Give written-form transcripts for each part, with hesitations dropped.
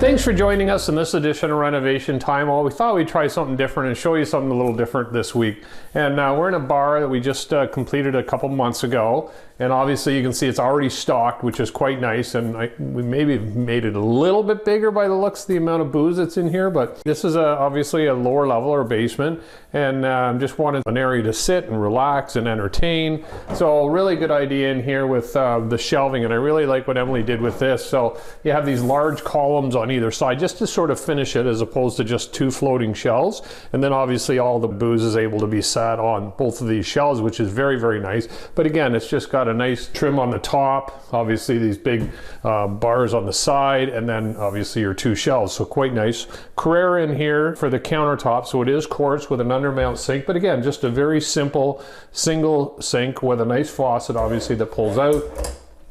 Thanks for joining us in this edition of Renovation Time. Well, we thought we'd try something different and show you something a little different this week. And we're in a bar that we just completed a couple months ago. And obviously you can see it's already stocked, which is quite nice. And we maybe made it a little bit bigger by the looks of the amount of booze that's in here. But this is obviously a lower level or basement. And just wanted an area to sit and relax and entertain. So really good idea in here with the shelving. And I really like what Emily did with this. So you have these large columns on either side just to sort of finish it, as opposed to just two floating shelves. And then obviously all the booze is able to be sat on both of these shelves, which is very, very nice. But again, it's just got a nice trim on the top, obviously these big bars on the side, and then obviously your two shelves, so quite nice. Carrera in here for the countertop, so it is quartz with an undermount sink, but again, just a very simple single sink with a nice faucet obviously that pulls out.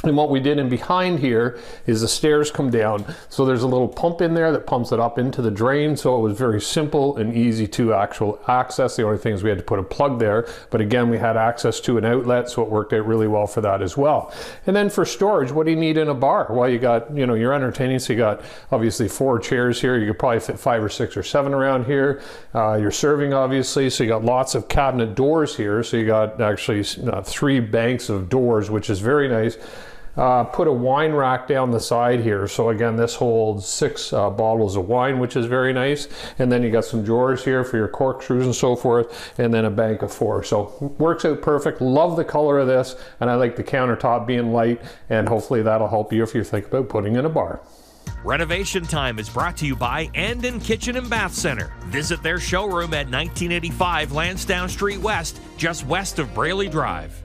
And what we did in behind here is the stairs come down. So there's a little pump in there that pumps it up into the drain. So it was very simple and easy to actual access. The only thing is we had to put a plug there. But again, we had access to an outlet, so it worked out really well for that as well. And then for storage, what do you need in a bar? Well, you got, you're entertaining. So you got obviously 4 chairs here. You could probably fit 5 or 6 or 7 around here. You're serving obviously. So you got lots of cabinet doors here. So you got actually 3 banks of doors, which is very nice. Put a wine rack down the side here. So again, this holds 6 bottles of wine, which is very nice. And then you got some drawers here for your corkscrews and so forth, and then a bank of 4. So works out perfect. Love the color of this, and I like the countertop being light, and hopefully that'll help you if you think about putting in a bar. Renovation Time is brought to you by Andon Kitchen and Bath Center. Visit their showroom at 1985 Lansdowne Street West, just west of Braley Drive.